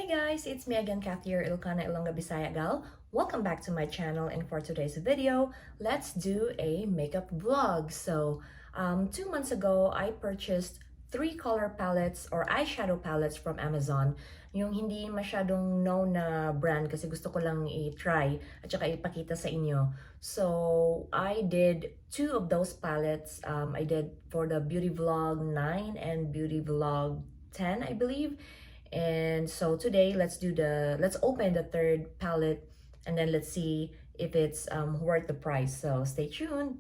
Hi guys, it's me again, Kathier Ilocana Ilongga Bisaya gal. Welcome back to my channel, and for today's video, let's do a makeup vlog. So, 2 months ago, I purchased 3 color palettes or eyeshadow palettes from Amazon. Yung hindi masyadong known na brand kasi gusto ko lang i-try at saka ipakita sa inyo. So, I did 2 of those palettes. I did for the Beauty Vlog 9 and Beauty Vlog 10, I believe. And so today, let's open the third palette and then let's see if it's worth the price. So stay tuned.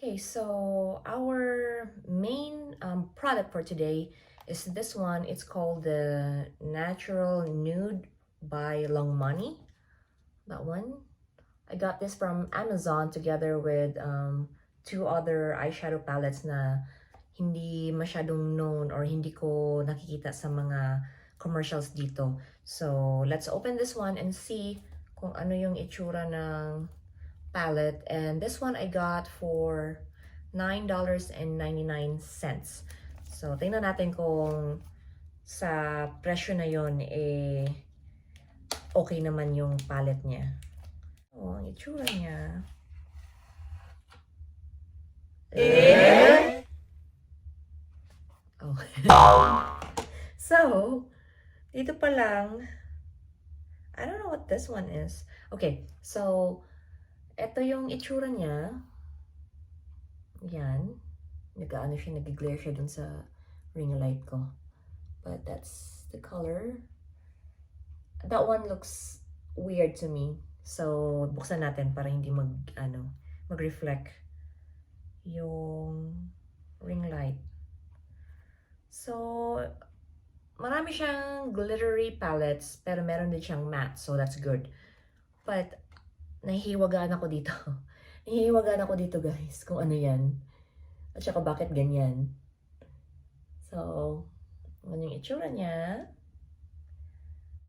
Okay, so our main product for today is this one. It's called the Natural Nude by Langmanni. That one. I got this from Amazon together with 2 other eyeshadow palettes na hindi masyadong known or hindi ko nakikita sa mga commercials dito. So, let's open this one and see kung ano yung itsura ng palette. And this one I got for $9.99. So, tingnan natin kung sa presyo na yon okay naman yung palette niya. Oh, ang itsura niya. Oh. So, dito pa lang, I don't know what this one is. Okay, so, ito yung itsura niya. Yan. Nag-ano siya, nag-glare siya dun sa ring light ko. But that's the color. That one looks weird to me. So, buksan natin para hindi mag-reflect yung ring light. So, marami siyang glittery palettes, pero meron din siyang matte, so that's good. But, nahihiwagaan ako dito. Nahihiwagaan ako dito, guys, kung ano yan. At saka bakit ganyan. So, ano yung itsura niya.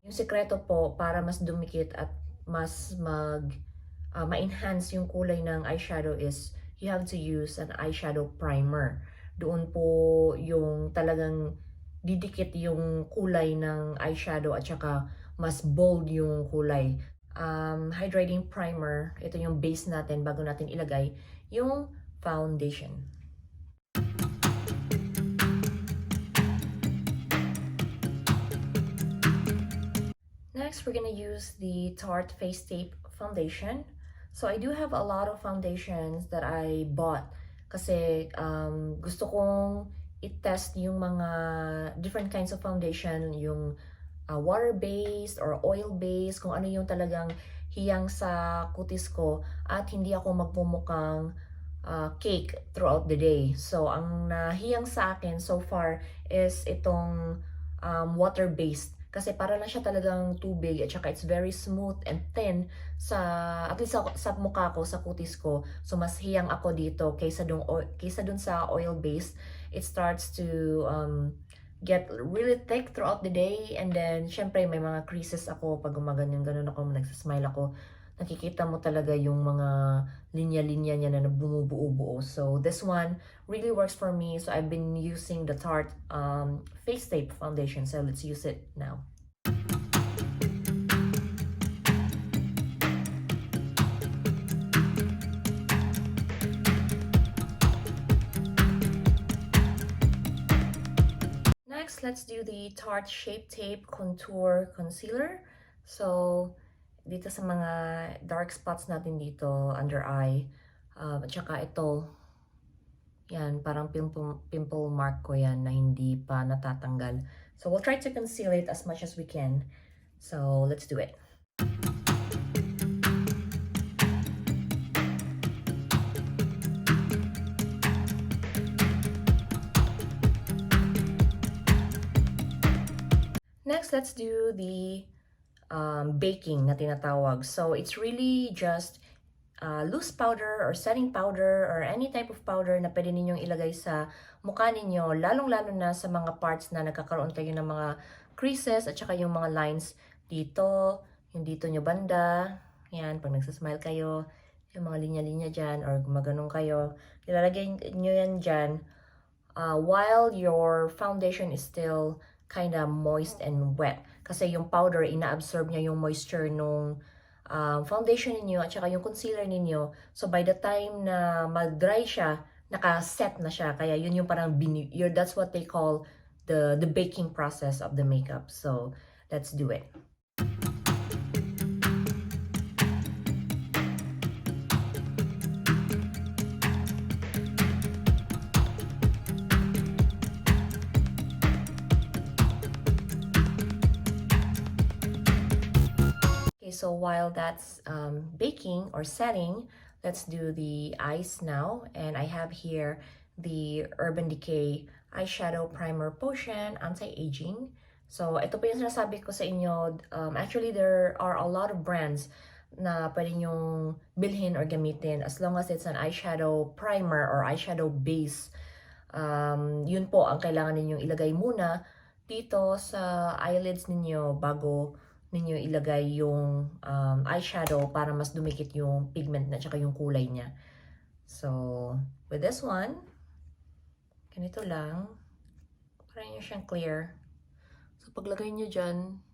Yung sekreto po, para mas dumikit at mas ma-enhance yung kulay ng eyeshadow is you have to use an eyeshadow primer. Doon po yung talagang didikit yung kulay ng eyeshadow at saka mas bold yung kulay. Hydrating primer, ito yung base natin bago natin ilagay yung foundation. Next, we're gonna use the Tarte Face Tape Foundation. So, I do have a lot of foundations that I bought kasi gusto kong i-test yung mga different kinds of foundation, yung water-based or oil-based, kung ano yung talagang hiyang sa kutis ko at hindi ako magmumukhang cake throughout the day. So, ang nahiyang sa akin so far is itong water-based. Kasi para lang siya talagang tubig at saka it's very smooth and thin at least sa mukha ko, sa kutis ko. So mas hiyang ako dito kaysa dun sa oil based. It starts to get really thick throughout the day, and then syempre may mga creases ako pag ganun ako, nagsasmile ako. Nakikita mo talaga yung mga linya-linya niya na bumubuo-buo. So this one really works for me. So I've been using the Tarte Face Tape Foundation. So let's use it now. Next, let's do the Tarte Shape Tape Contour Concealer. So dito sa mga dark spots natin dito, under eye, at saka ito, yan, parang pimple mark ko yan na hindi pa natatanggal. So, we'll try to conceal it as much as we can. So, let's do it. Next, let's do the baking na tinatawag. So, it's really just loose powder or setting powder or any type of powder na pwede ninyong ilagay sa mukha ninyo, lalong-lalo na sa mga parts na nagkakaroon kayo ng mga creases at saka yung mga lines dito, yung dito nyo banda, yan, pag nagsasmile kayo, yung mga linya-linya dyan or gumaganong kayo, ilalagay nyo yan dyan while your foundation is still kind of moist and wet. Kasi yung powder, ina-absorb niya yung moisture nung foundation ninyo at saka yung concealer ninyo. So by the time na mag-dry siya, naka-set na siya. Kaya yun yung parang, that's what they call the baking process of the makeup. So let's do it. So while that's baking or setting, let's do the eyes now. And I have here the Urban Decay Eyeshadow Primer Potion Anti-Aging. So ito po yung sinasabi ko sa inyo. Actually, there are a lot of brands na pwede nyong bilhin or gamitin as long as it's an eyeshadow primer or eyeshadow base. Yun po ang kailangan ninyong ilagay muna dito sa eyelids ninyo bago ninyo ilagay yung eyeshadow para mas dumikit yung pigment na tsaka yung kulay niya. So, with this one, ganito lang. Para nyo siyang clear. So, paglagay nyo dyan,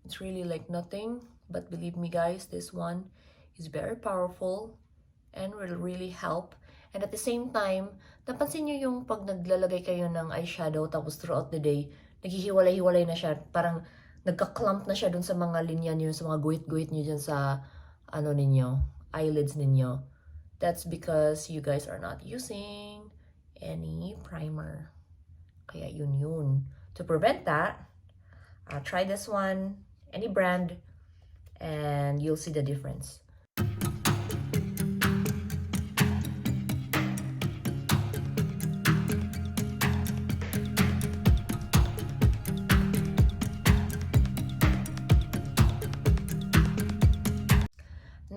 it's really like nothing. But believe me guys, this one is very powerful and will really help. And at the same time, napansin nyo yung pag naglalagay kayo ng eyeshadow tapos throughout the day, naghihiwalay-hiwalay na siya. Parang nagka-clump na siya dun sa mga linya niyo, sa mga guhit-guhit niyo dyan sa ano ninyo, eyelids ninyo. That's because you guys are not using any primer. Kaya yun. To prevent that, try this one, any brand, and you'll see the difference.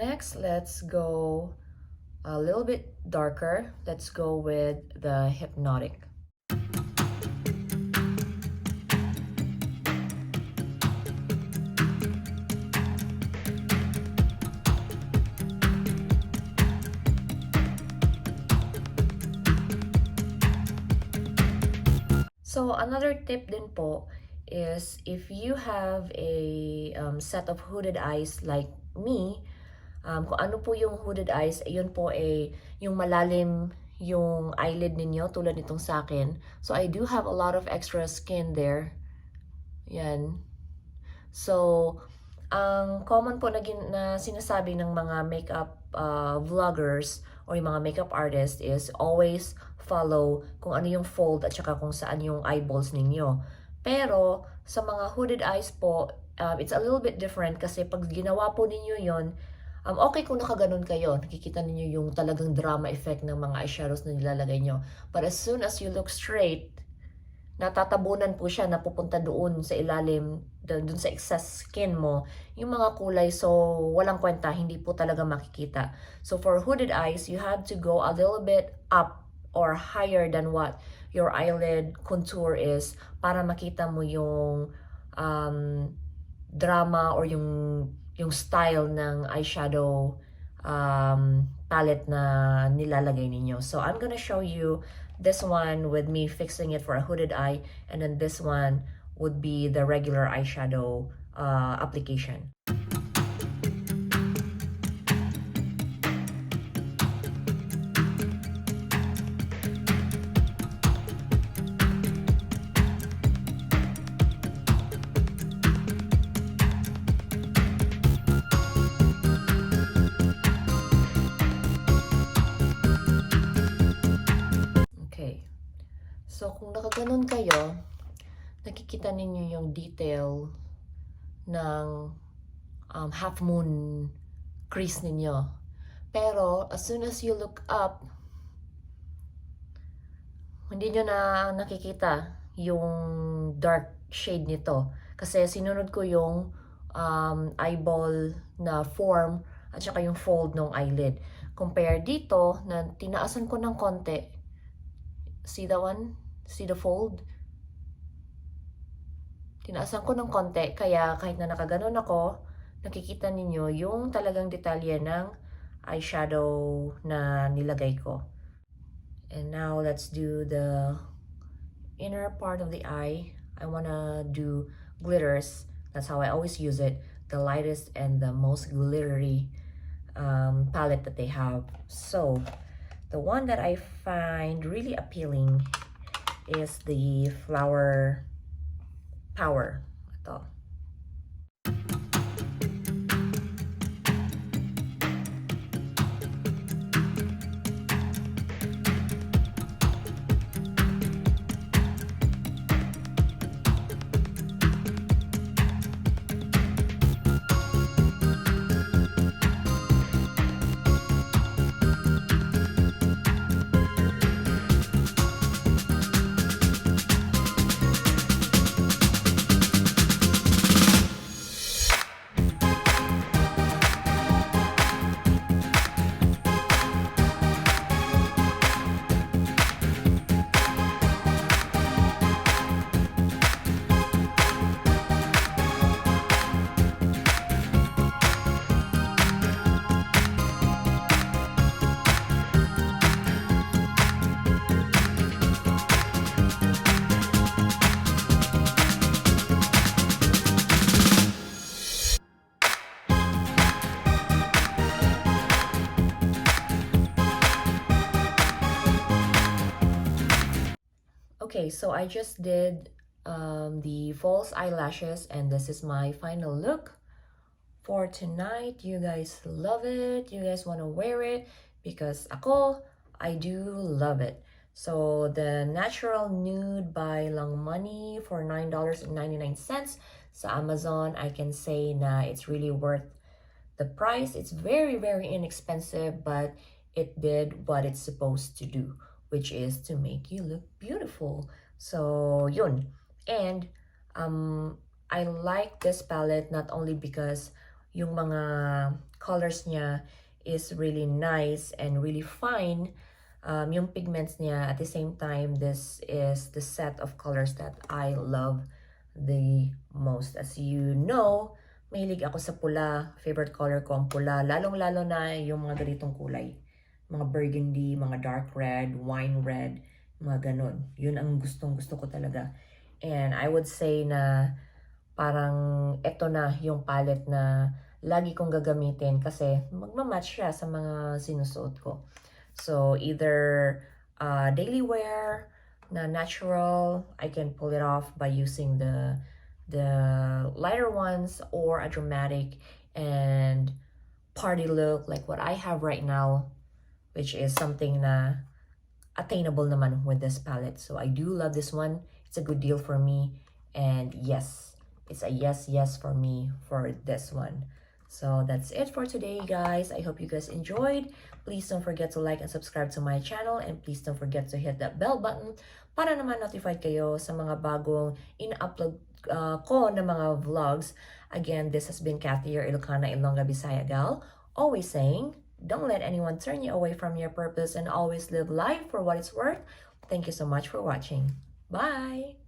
Next, let's go a little bit darker. Let's go with the Hypnotic. So another tip din po is if you have a set of hooded eyes like me, kung ano po yung hooded eyes, yun po yung malalim yung eyelid ninyo tulad nitong sa akin. So I do have a lot of extra skin there. Yan. So ang common po na sinasabi ng mga makeup vloggers or yung mga makeup artists is always follow kung ano yung fold at saka kung saan yung eyeballs ninyo. Pero sa mga hooded eyes po, it's a little bit different kasi pag ginawa po ninyo yon, okay kung nakaganon kayo, nakikita ninyo yung talagang drama effect ng mga eyeshadows na nilalagay nyo. But as soon as you look straight, natatabunan po siya, napupunta doon sa ilalim, doon sa excess skin mo, yung mga kulay, so walang kwenta, hindi po talaga makikita. So for hooded eyes, you have to go a little bit up or higher than what your eyelid contour is para makita mo yung drama or yung style ng eyeshadow palette na nilalagay ninyo. So I'm gonna show you this one with me fixing it for a hooded eye, and then this one would be the regular eyeshadow application. So, kung nakaganon kayo, nakikita ninyo yung detail ng half moon crease ninyo. Pero, as soon as you look up, hindi nyo na nakikita yung dark shade nito. Kasi sinunod ko yung eyeball na form at saka yung fold ng eyelid. Compare dito, na tinaasan ko ng konti. See that one? See the fold? Tinaasan ko ng konti, kaya kahit na nakaganon ako, nakikita ninyo yung talagang detalye ng eyeshadow na nilagay ko. And now let's do the inner part of the eye. I want to do glitters. That's how I always use it. The lightest and the most glittery palette that they have. So the one that I find really appealing is the Flower Power. Ito. Okay, so I just did the false eyelashes, and this is my final look for tonight. You guys love it. You guys want to wear it because I do love it. So the Natural Nude by Langmanni for $9.99 sa Amazon. I can say na it's really worth the price. It's very, very inexpensive, but it did what it's supposed to do, which is to make you look beautiful. So yun. And I like this palette not only because yung mga colors niya is really nice and really fine, yung pigments niya, at the same time, this is the set of colors that I love the most. As you know, mahilig ako sa pula. Favorite color ko ang pula. Lalong-lalo na yung mga ganitong kulay. Mga burgundy, mga dark red, wine red, mga ganun. Yun ang gustong-gusto ko talaga. And I would say na parang eto na yung palette na lagi kong gagamitin kasi magmamatch siya sa mga sinusuot ko. So either daily wear na natural, I can pull it off by using the lighter ones, or a dramatic and party look like what I have right now, which is something na attainable naman with this palette. So I do love this one. It's a good deal for me. And yes, it's a yes for me for this one. So that's it for today, guys. I hope you guys enjoyed. Please don't forget to like and subscribe to my channel. And please don't forget to hit that bell button para naman notified kayo sa mga bagong in-upload ko na mga vlogs. Again, this has been Kathy, your Ilocana, Ilongga, Bisaya gal, always saying, don't let anyone turn you away from your purpose, and always live life for what it's worth. Thank you so much for watching. Bye!